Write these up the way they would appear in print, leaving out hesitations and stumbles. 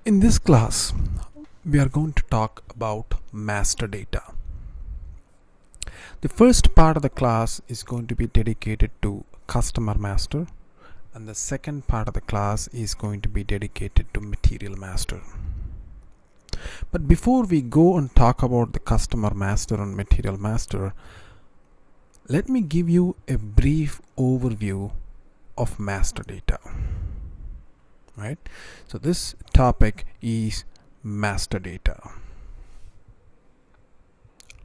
In this class, we are going to talk about master data. The first part of the class is going to be dedicated to customer master, and the second part of the class is going to be dedicated to material master. But before we go and talk about the customer master and material master, let me give you a brief overview of master data. Right? So this topic is master data.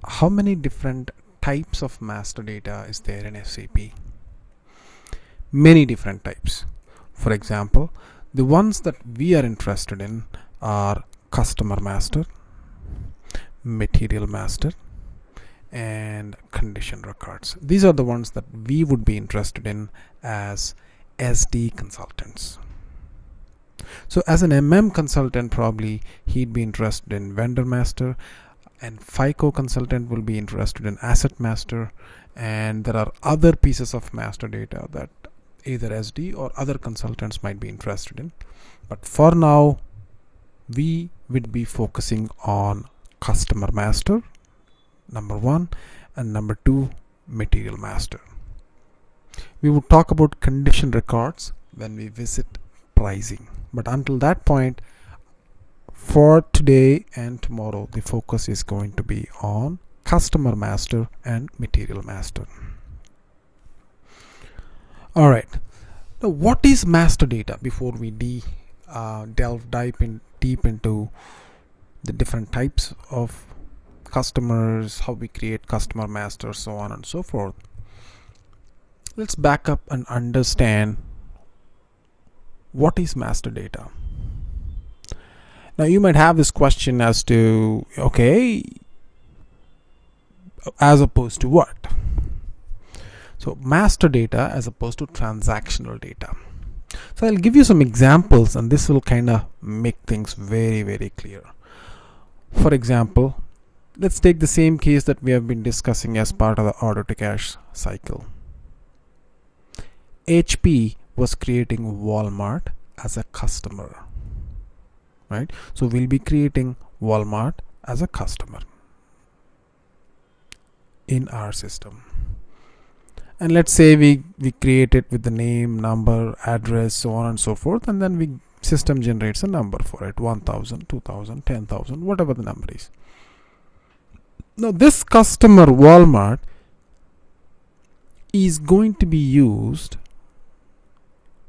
How many different types of master data is there in SAP? Many different types. For example, the ones that we are interested in are customer master, material master, and condition records. These are the ones that we would be interested in as SD consultants. So as an MM consultant, probably he'd be interested in vendor master, and FICO consultant will be interested in asset master, and there are other pieces of master data that either SD or other consultants might be interested in. But for now, we would be focusing on customer master, number one, and number two, material master. We would talk about condition records when we visit pricing. But until that point, for today and tomorrow, the focus is going to be on customer master and material master. All right. Now, what is master data? Before we delve deep into the different types of customers, how we create customer master, so on and so forth, let's back up and understand what is master data. Now you might have this question as to, okay, as opposed to what? So master data as opposed to transactional data. So I'll give you some examples, and this will kind of make things very, very clear. For example, let's take the same case that we have been discussing as part of the order to cash cycle. HP was creating Walmart as a customer, right? So we'll be creating Walmart as a customer in our system. And let's say we create it with the name, number, address, so on and so forth, and then system generates a number for it, 1,000, 2,000, 10,000, whatever the number is. Now this customer Walmart is going to be used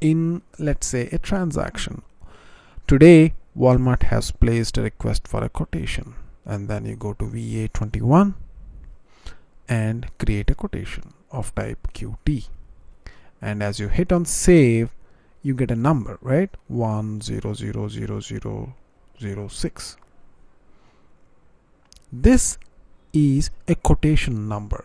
in, let's say, a transaction. Today Walmart has placed a request for a quotation, and then you go to VA21 and create a quotation of type QT, and as you hit on save, you get a number, right? 10000006. This is a quotation number.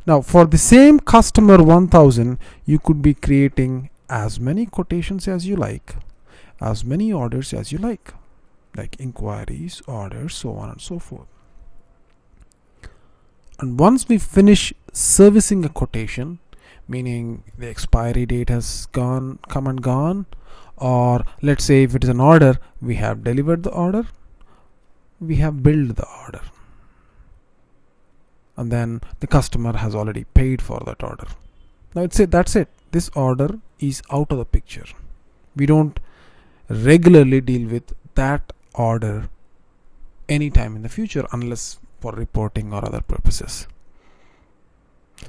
Now for the same customer 1000, you could be creating as many quotations as you like, as many orders as you like inquiries, orders, so on and so forth. And once we finish servicing a quotation, meaning the expiry date has come and gone, or let's say if it is an order, we have delivered the order, we have billed the order, and then the customer has already paid for that order. Now that's it. This order is out of the picture. We don't regularly deal with that order anytime in the future unless for reporting or other purposes.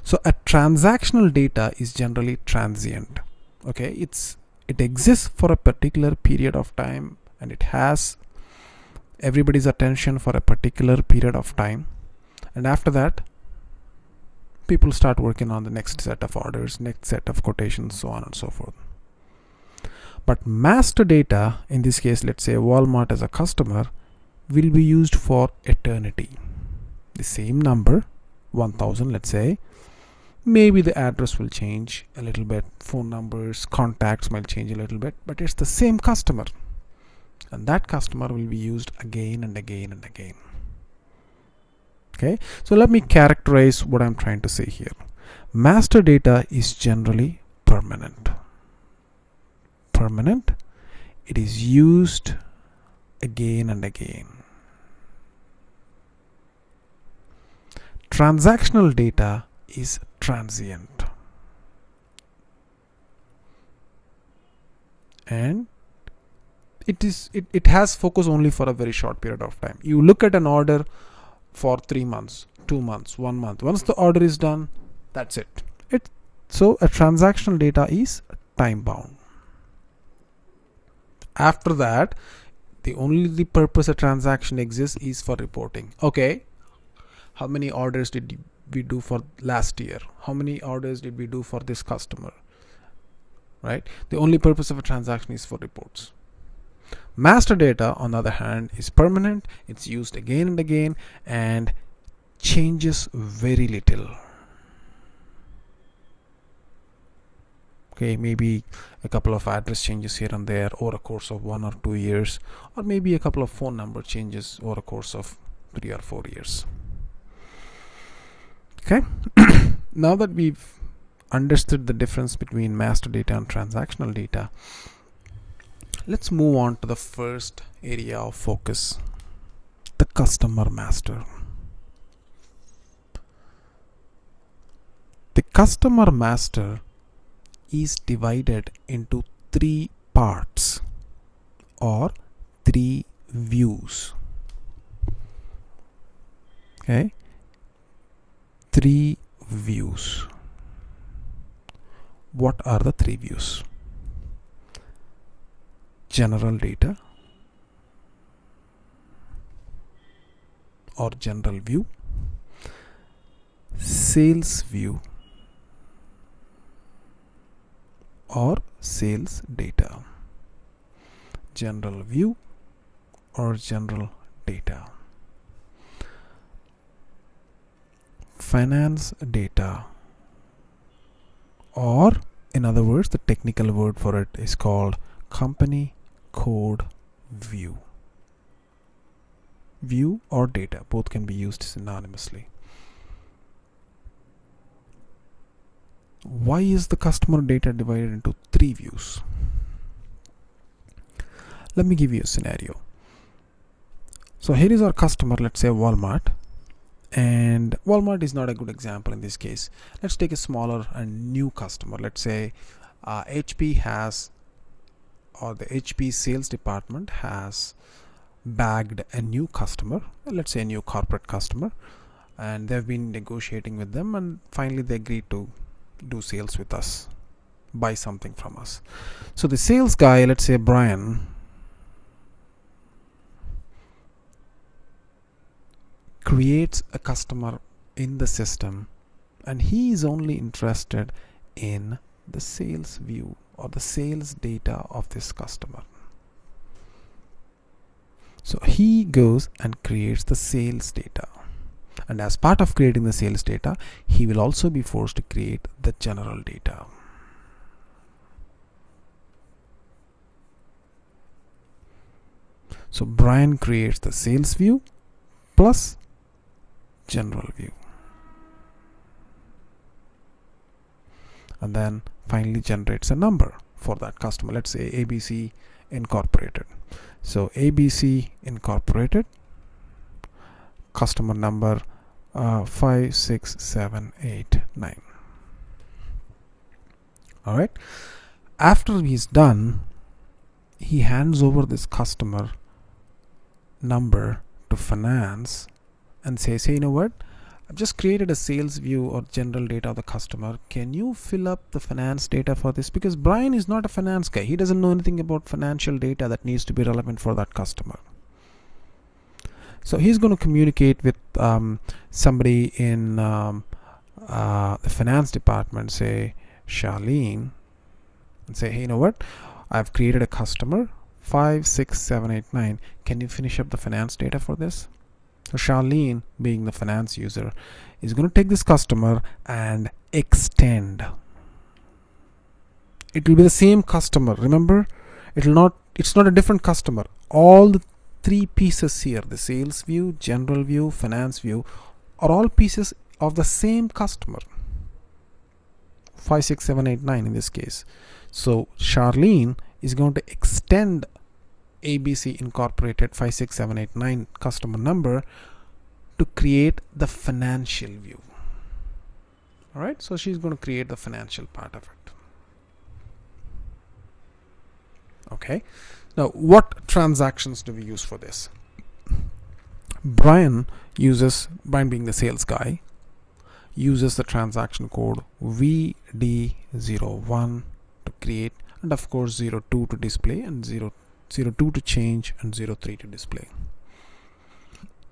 So a transactional data is generally transient. Okay, it exists for a particular period of time, and it has everybody's attention for a particular period of time, and after that people start working on the next set of orders, next set of quotations, so on and so forth. But master data, in this case, let's say Walmart as a customer, will be used for eternity. The same number, 1000, let's say, maybe the address will change a little bit, phone numbers, contacts might change a little bit, but it's the same customer, and that customer will be used again and again and again. Okay, so let me characterize what I'm trying to say here. Master data is generally permanent. it is used again and again. Transactional data is transient, and it has focus only for a very short period of time. You look at an order for 3 months, 2 months, 1 month. Once the order is done, that's it. So a transactional data is time bound. After that, the only purpose a transaction exists is for reporting. Okay, how many orders did we do for last year? How many orders did we do for this customer? Right? The only purpose of a transaction is for reports. Master data, on the other hand, is permanent. It's used again and again and changes very little. Okay, maybe a couple of address changes here and there over a course of 1 or 2 years, or maybe a couple of phone number changes over a course of 3 or 4 years. Okay, now that we've understood the difference between master data and transactional data, let's move on to the first area of focus, the customer master. The customer master is divided into 3 parts or 3 views. Okay, 3 views. What are the 3 views? General data or general view, sales view or sales data. General view or general data. Finance data, or in other words, the technical word for it is called company code view. View or data, both can be used synonymously. Why is the customer data divided into 3 views? Let me give you a scenario. So here is our customer, let's say Walmart, and Walmart is not a good example in this case. Let's take a smaller and new customer. Let's say HP has, or the HP sales department has bagged a new customer, let's say a new corporate customer, and they've been negotiating with them, and finally they agreed to do sales with us, buy something from us. So the sales guy, let's say Brian, creates a customer in the system, and he is only interested in the sales view or the sales data of this customer. So he goes and creates the sales data, and as part of creating the sales data, he will also be forced to create the general data. So Brian creates the sales view plus general view, and then finally generates a number for that customer. Let's say ABC Incorporated. So ABC Incorporated, customer number 56789. All right, after he's done, he hands over this customer number to finance and says, hey, you know what, I've just created a sales view or general data of the customer. Can you fill up the finance data for this? Because Brian is not a finance guy. He doesn't know anything about financial data that needs to be relevant for that customer. So he's going to communicate with somebody in the finance department, say Charlene, and say, hey, you know what, I've created a customer 56789. Can you finish up the finance data for this? So Charlene, being the finance user, is going to take this customer and extend. It will be the same customer. Remember, it's not a different customer. All the 3 pieces here, the sales view, general view, finance view, are all pieces of the same customer. 56789 in this case. So Charlene is going to extend ABC Incorporated 56789 customer number to create the financial view. Alright, so she's going to create the financial part of it. Okay, now what transactions do we use for this? Brian being the sales guy, uses the transaction code VD01 to create, and of course 02 to display, and 02 to change, and 03 to display.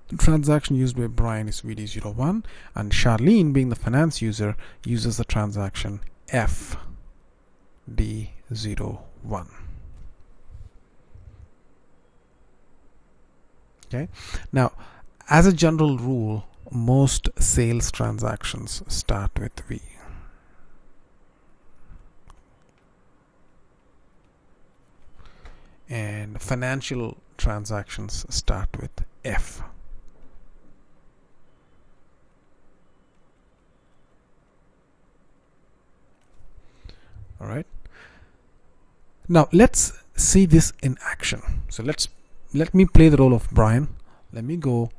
The transaction used by Brian is VD01, and Charlene, being the finance user, uses the transaction FD01. Okay, now as a general rule, most sales transactions start with V. And financial transactions start with F. All right. Now let's see this in action. So let me play the role of Brian. Let me go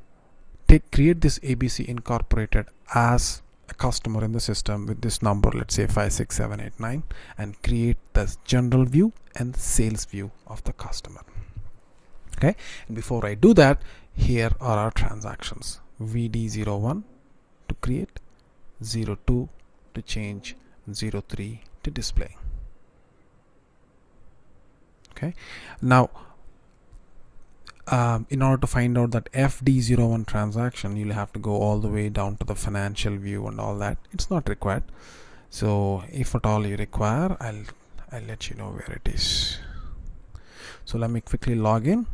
create this ABC Incorporated as a customer in the system with this number, let's say 56789, and create the general view and sales view of the customer. Okay, and before I do that, here are our transactions: VD01 to create, 02 to change, 03 to display. Okay, now in order to find out that FD01 transaction, you'll have to go all the way down to the financial view and all that. It's not required. So if at all you require, I'll let you know where it is. So let me quickly log in.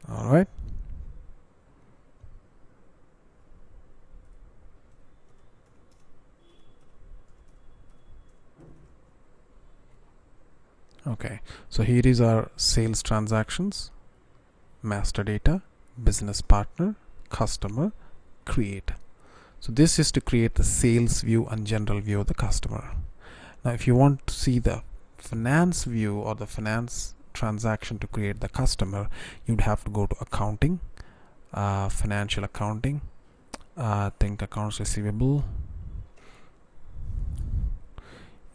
All right. Okay, so here is our sales transactions: master data, business partner, customer, create. So this is to create the sales view and general view of the customer. Now if you want to see the finance view or the finance transaction to create the customer, you'd have to go to accounting, financial accounting, think accounts receivable,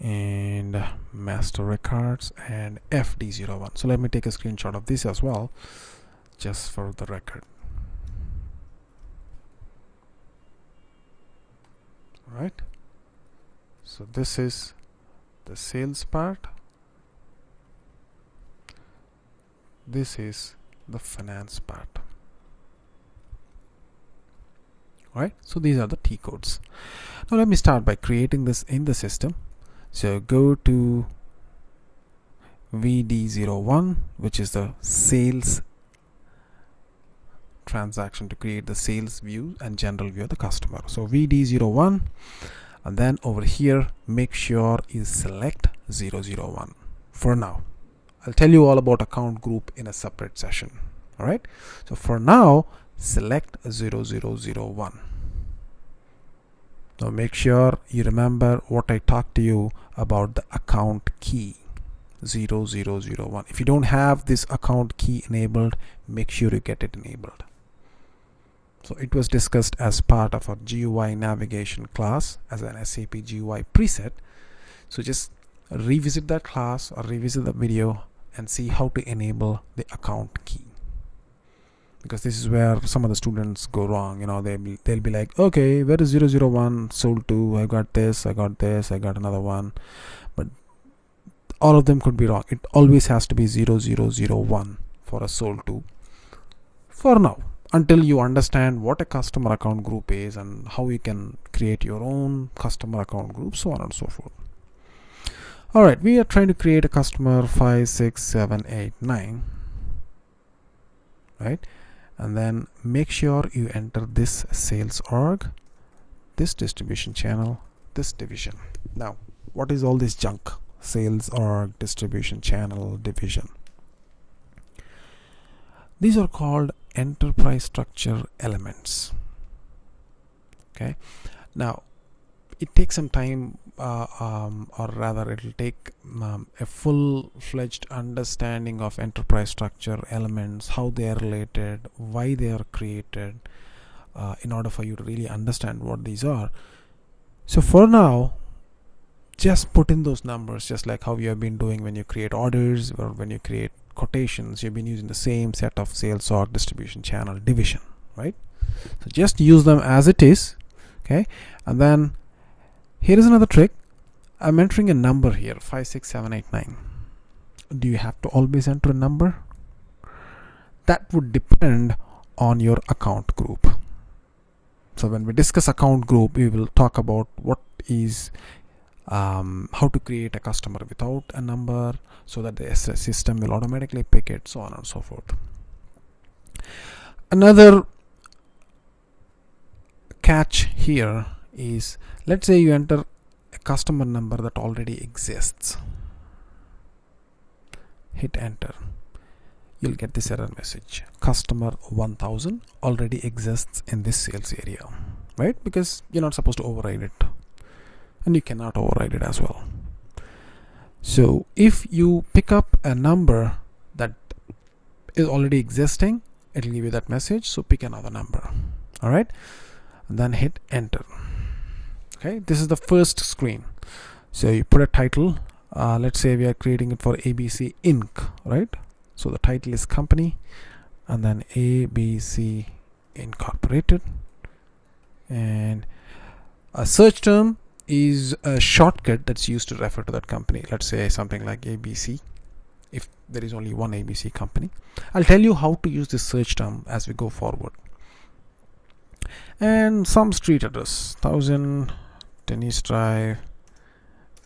and master records, and FD01. So let me take a screenshot of this as well, just for the record. All right, so this is the sales part, this is the finance part. All right, so these are the T codes. Now let me start by creating this in the system. So go to VD01, which is the sales transaction to create the sales view and general view of the customer. So VD01, and then over here make sure you select 001 for now. I'll tell you all about account group in a separate session. All right, so for now select 0001. Now make sure you remember what I talked to you about the account key 0001. If you don't have this account key enabled, make sure you get it enabled. So it was discussed as part of our GUI navigation class as an SAP GUI preset. So just revisit that class or revisit the video and see how to enable the account key, because this is where some of the students go wrong. You know, they'll be like, okay, where is 001 sold to? I got this, I got this, I got another one, but all of them could be wrong. It always has to be 0001 for a sold to for now, until you understand what a customer account group is and how you can create your own customer account group, so on and so forth. All right, we are trying to create a customer 56789, right? And then make sure you enter this sales org, this distribution channel, this division. Now, what is all this junk? Sales org, distribution channel, division. These are called enterprise structure elements. Okay. Now, it takes some time, or rather it'll take a full-fledged understanding of enterprise structure elements, how they are related, why they are created, in order for you to really understand what these are. So for now, just put in those numbers, just like how you have been doing when you create orders or when you create quotations. You've been using the same set of sales org, distribution channel, division, right? So just use them as it is. Okay, and then here is another trick. I'm entering a number here, 56789. Do you have to always enter a number? That would depend on your account group. So when we discuss account group, we will talk about what is how to create a customer without a number, so that the system will automatically pick it, so on and so forth. Another catch here is, let's say you enter a customer number that already exists. Hit enter. You'll get this error message. Customer 1000 already exists in this sales area, right? Because you're not supposed to override it, and you cannot override it as well. So if you pick up a number that is already existing, it'll give you that message. So pick another number. All right, and then hit enter. Okay, this is the first screen. So you put a title. Let's say we are creating it for ABC Inc. Right? So the title is company, and then ABC Incorporated, and a search term is a shortcut that's used to refer to that company. Let's say something like ABC, if there is only one ABC company. I'll tell you how to use this search term as we go forward. And some street address, 1000 Dennis Drive,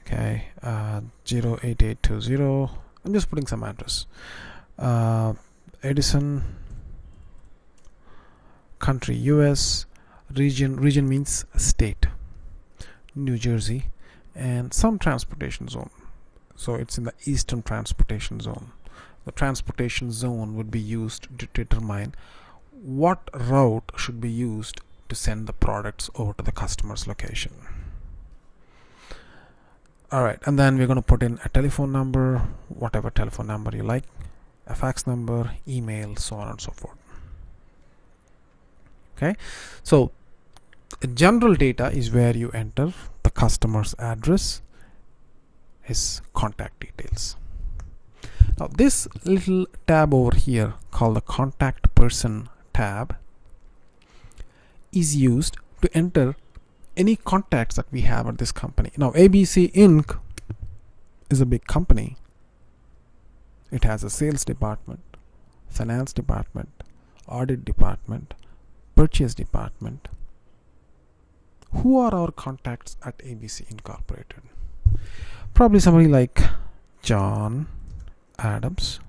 okay, 08820. I'm just putting some address. Edison, country US, region means state, New Jersey, and some transportation zone. So it's in the eastern transportation zone. The transportation zone would be used to determine what route should be used to send the products over to the customer's location. Alright, and then we're going to put in a telephone number, whatever telephone number you like, a fax number, email, so on and so forth. Okay, so general data is where you enter the customer's address, his contact details. Now this little tab over here called the contact person tab is used to enter any contacts that we have at this company. Now ABC Inc. is a big company. It has a sales department, finance department, audit department, purchase department. Who are our contacts at ABC Incorporated? Probably somebody like John Adams,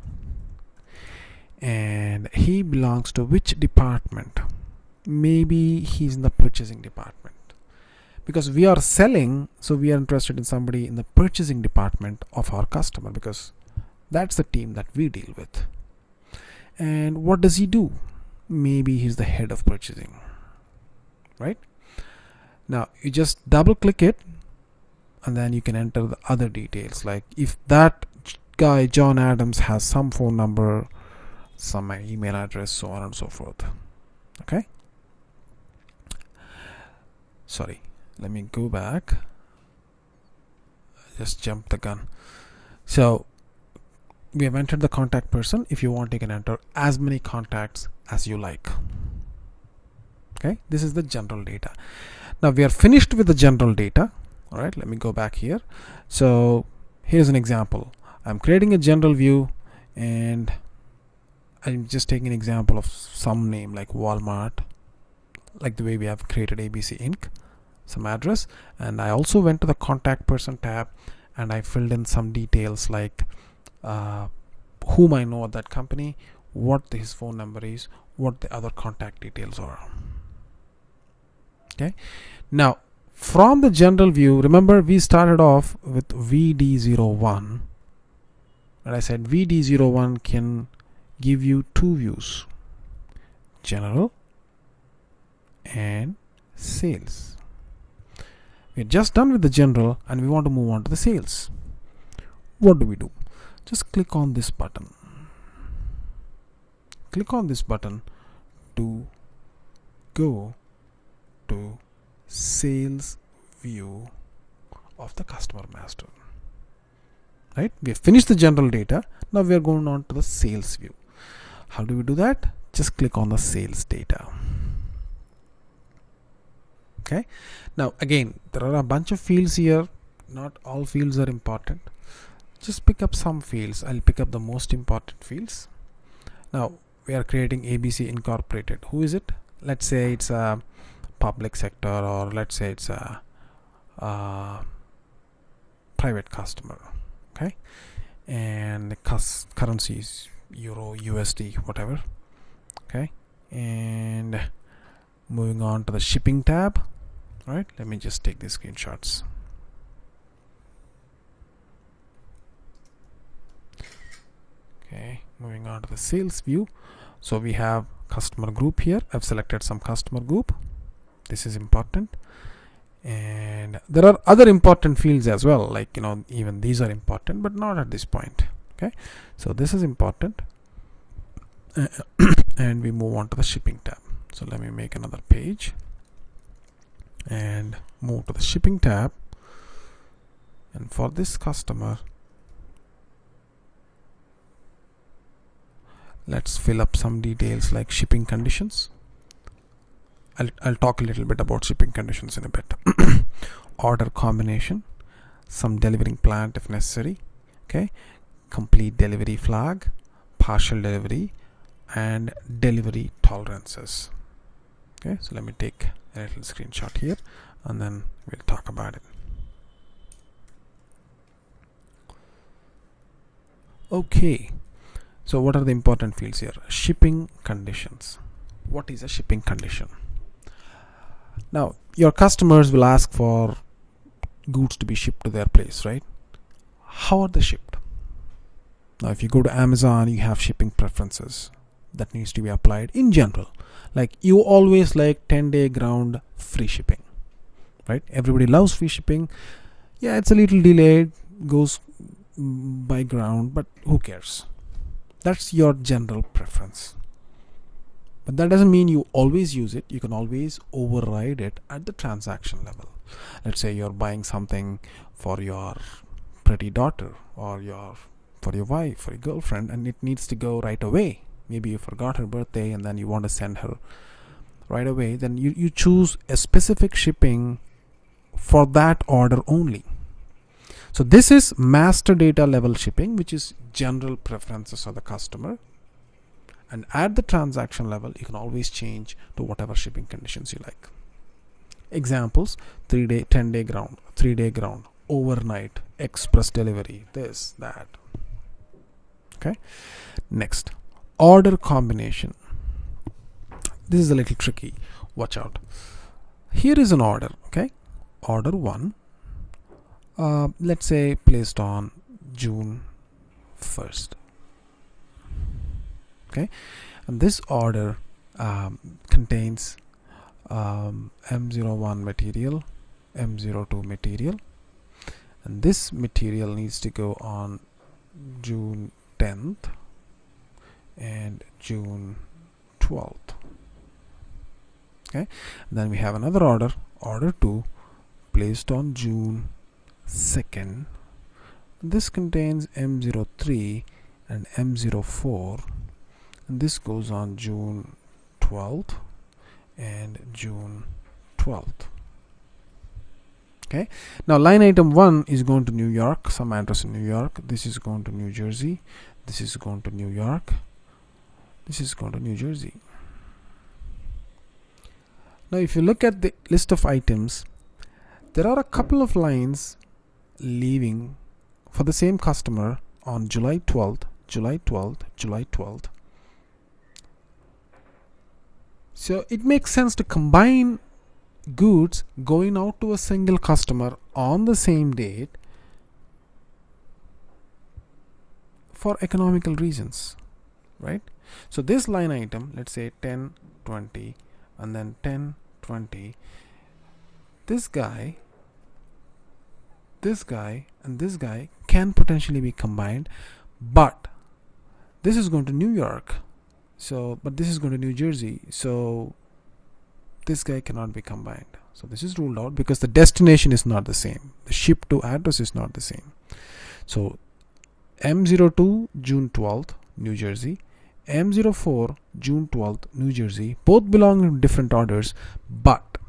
and he belongs to which department? Maybe he's in the purchasing department, because we are selling, so we are interested in somebody in the purchasing department of our customer, because that's the team that we deal with. And what does he do? Maybe he's the head of purchasing, right? Now you just double click it, and then you can enter the other details, like if that guy John Adams has some phone number, some email address, so on and so forth. Okay, sorry, let me go back. I just jumped the gun. So we have entered the contact person. If you want, you can enter as many contacts as you like. Okay, this is the general data. Now we are finished with the general data. All right, let me go back here. So here's an example. I'm creating a general view, and I'm just taking an example of some name like Walmart, like the way we have created ABC Inc., some address. And I also went to the contact person tab, and I filled in some details like whom I know at that company, what his phone number is, what the other contact details are. Okay, now from the general view, remember we started off with VD01, and I said VD01 can give you two views, general and sales. We're just done with the general and we want to move on to the sales. What do? Just click on this button. Click on this button to go to sales view of the customer master. Right? We have finished the general data. Now we are going on to the sales view. How do we do that? Just click on the sales data. Okay. Now again, there are a bunch of fields here. Not all fields are important. Just pick up some fields. I'll pick up the most important fields. Now we are creating ABC Incorporated. Who is it? Let's say it's a public sector, or let's say it's a private customer. Okay. And the currencies Euro, USD, whatever. Okay. And moving on to the shipping tab. All right. Let me just take these screenshots. Okay. Moving on to the sales view. So we have customer group here. I've selected some customer group. This is important. And there are other important fields as well, like, you know, even these are important, but not at this point. Okay. So this is important. And we move on to the shipping tab. So let me make another page and move to the shipping tab. And for this customer, let's fill up some details like shipping conditions. I'll talk a little bit about shipping conditions in a bit. Order combination, some delivering plant if necessary. Okay. Complete delivery flag, partial delivery, and delivery tolerances. Okay. So let me take a little screenshot here and then we'll talk about it. Okay. So what are the important fields here? Shipping conditions. What is a shipping condition? Now, your customers will ask for goods to be shipped to their place, right? How are they shipped? Now, if you go to Amazon, you have shipping preferences that needs to be applied in general. Like, you always like 10-day ground free shipping, right? Everybody loves free shipping. Yeah, it's a little delayed, goes by ground, but who cares? That's your general preference. But that doesn't mean you always use it. You can always override it at the transaction level. Let's say you're buying something for your pretty daughter, or for your wife, for your girlfriend, and it needs to go right away. Maybe you forgot her birthday and then you want to send her right away. Then you choose a specific shipping for that order only. So this is master data level shipping, which is general preferences of the customer. And at the transaction level, you can always change to whatever shipping conditions you like. Examples: 3-day, 10-day ground, 3-day ground, overnight, express delivery, this, that. Okay. Next, order combination. This is a little tricky. Watch out. Here is an order. Okay. Order 1. Let's say placed on June 1st. Okay, and this order contains M01 material, M02 material, and this material needs to go on June 10th and June 12th. Okay, and then we have another order, order 2, placed on June 2nd. This contains M03 and M04. And this goes on June 12th and June 12th. Okay. Now line item 1 is going to New York, some address in New York. This is going to New Jersey. This is going to New York. This is going to New Jersey. Now if you look at the list of items, there are a couple of lines leaving for the same customer on July 12th, July 12th, July 12th. So it makes sense to combine goods going out to a single customer on the same date for economical reasons, right? So this line item, let's say 10, 20, and then 10, 20. This guy this guy and this guy can potentially be combined, but this is going to New York, so but this is going to New Jersey, so this guy cannot be combined. So this is ruled out because the destination is not the same, the ship to address is not the same. So M02 June 12th New Jersey, M04 June 12th New Jersey, both belong in different orders, but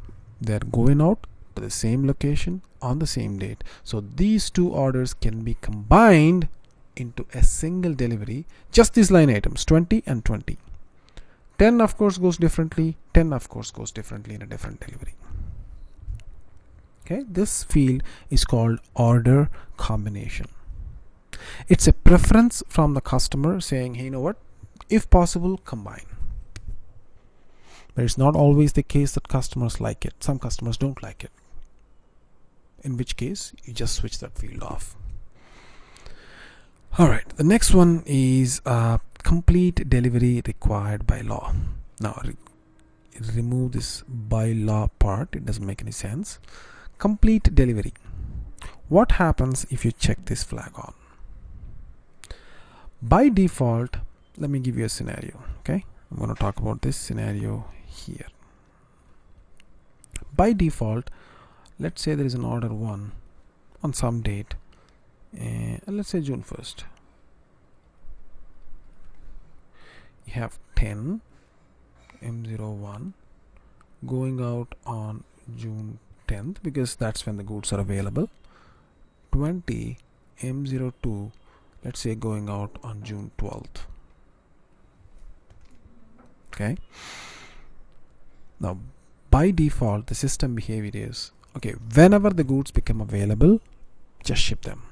they're going out to the same location on the same date. So these two orders can be combined into a single delivery. Just these line items 20 and 20. 10 of course goes differently, 10 of course goes differently in a different delivery. Okay, this field is called order combination. It's a preference from the customer saying, hey, you know what, if possible combine. But it's not always the case that customers like it. Some customers don't like it, in which case you just switch that field off. Alright, the next one is complete delivery required by law. Now remove this by law part, it doesn't make any sense. Complete delivery. What happens if you check this flag on? By default, let me give you a scenario. Okay, I'm going to talk about this scenario here. By default, let's say there is an order 1 on some date, and let's say June 1st. You have 10 M01 going out on June 10th because that's when the goods are available. 20 M02, let's say, going out on June 12th. Okay, now by default the system behavior is, okay, whenever the goods become available, just ship them.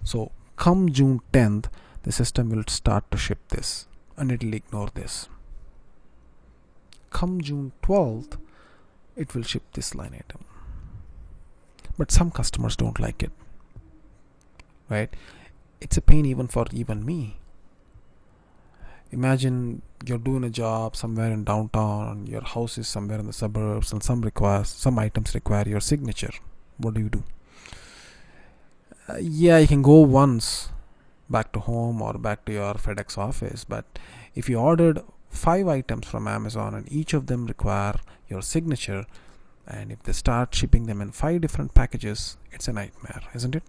So come June 10th, the system will start to ship this and it will ignore this. Come June 12th, it will ship this line item. But some customers don't like it, right? It's a pain even for me. Imagine you're doing a job somewhere in downtown, your house is somewhere in the suburbs, and some items require your signature. What do? Yeah, you can go once back to home or back to your FedEx office, but if you ordered 5 items from Amazon and each of them require your signature, and if they start shipping them in 5 different packages, it's a nightmare, isn't it?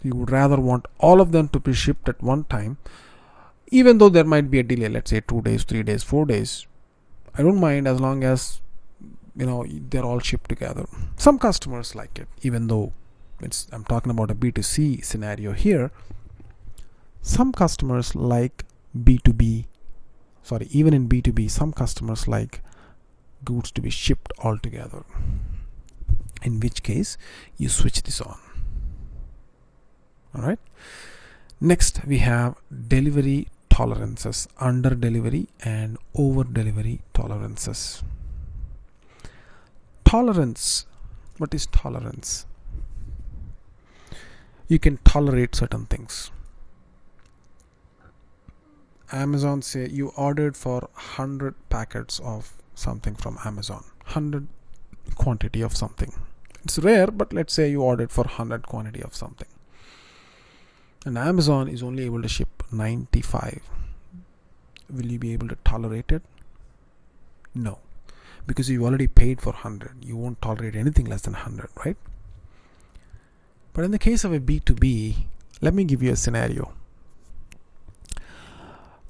You would rather want all of them to be shipped at one time, even though there might be a delay, let's say 2 days, 3 days, 4 days. I don't mind as long as they're all shipped together. Some customers like it, even though I'm talking about a B2C scenario here. Some customers like B2B, even in B2B, some customers like goods to be shipped all together, in which case you switch this on. Alright, next we have delivery tolerances, under delivery and over delivery tolerances. Tolerance, what is tolerance? You can tolerate certain things. Amazon say you ordered for 100 packets of something from Amazon, 100 quantity of something. It's rare, but let's say you ordered for 100 quantity of something, and Amazon is only able to ship 95. Will you be able to tolerate it? No, because you already paid for 100. You won't tolerate anything less than 100, right? But in the case of a B2B, let me give you a scenario.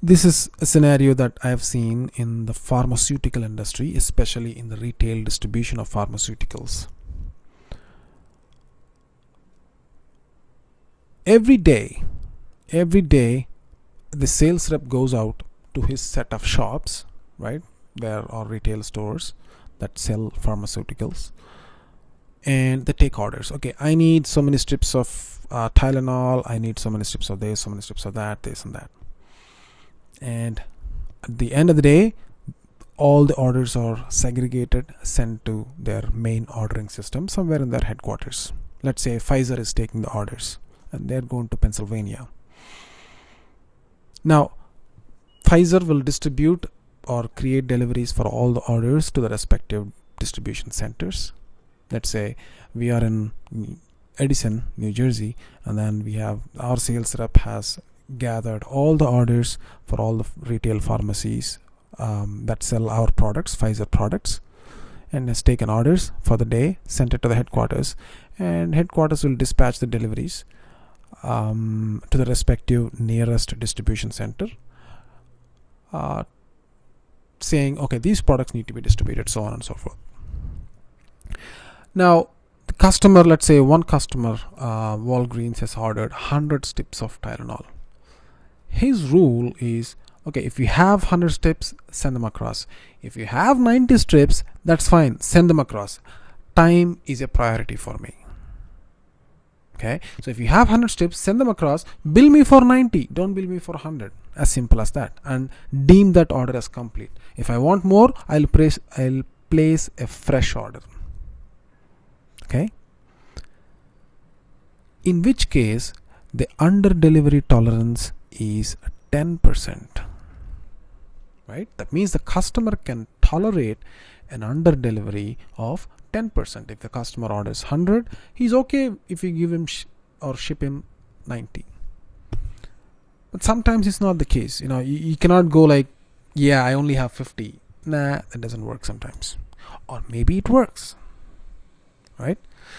This is a scenario that I have seen in the pharmaceutical industry, especially in the retail distribution of pharmaceuticals. Every day, the sales rep goes out to his set of shops, right, or retail stores that sell pharmaceuticals, and they take orders. Okay, I need so many strips of Tylenol, I need so many strips of this, so many strips of that, this and that. And at the end of the day, all the orders are segregated, sent to their main ordering system somewhere in their headquarters. Let's say Pfizer is taking the orders and they're going to Pennsylvania. Now, Pfizer will distribute or create deliveries for all the orders to the respective distribution centers. Let's say we are in Edison, New Jersey, and then we have our sales rep has gathered all the orders for all the retail pharmacies that sell our products, Pfizer products, and has taken orders for the day, sent it to the headquarters, and headquarters will dispatch the deliveries to the respective nearest distribution center, saying, okay, these products need to be distributed, so on and so forth. Now, the customer, let's say one customer, Walgreens, has ordered 100 strips of Tylenol. His rule is, okay, if you have 100 strips, send them across. If you have 90 strips, that's fine, send them across. Time is a priority for me. Okay, so if you have 100 strips, send them across, bill me for 90, don't bill me for 100. As simple as that, and deem that order as complete. If I want more, I'll place a fresh order. Okay, in which case the under delivery tolerance is 10%. Right, that means the customer can tolerate an under delivery of 10%. If the customer orders 100, he's okay if you give him or ship him 90. But sometimes it's not the case. You cannot go like, yeah, I only have 50. Nah, that doesn't work sometimes. Or maybe it works. Right?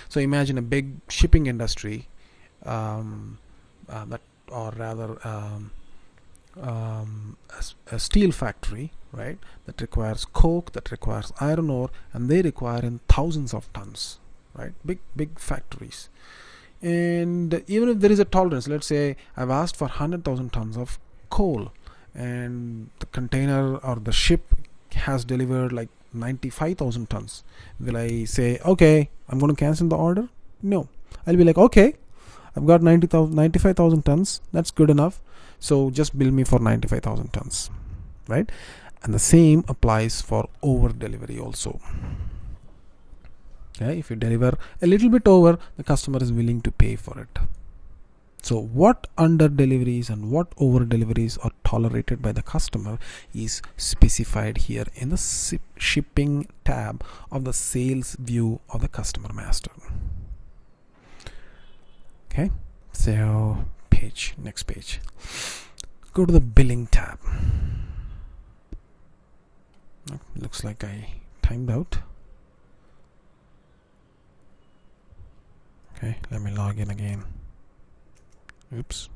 So imagine a big shipping industry, a steel factory, right, that requires coke, that requires iron ore, and they require in thousands of tons, right, big factories. And even if there is a tolerance, let's say I've asked for 100,000 tons of coal, and the container or the ship has delivered like 95,000 tons. Will I say, okay, I'm going to cancel the order? No, I'll be like, okay, I've got 95,000 tons, that's good enough, so just bill me for 95,000 tons, right? And the same applies for over delivery also. Okay, if you deliver a little bit over, the customer is willing to pay for it. So what under deliveries and what over deliveries are tolerated by the customer is specified here in the shipping tab of the sales view of the customer master. Okay, so next page, go to the billing tab. Looks like I timed out. Okay, let me log in again. Oops.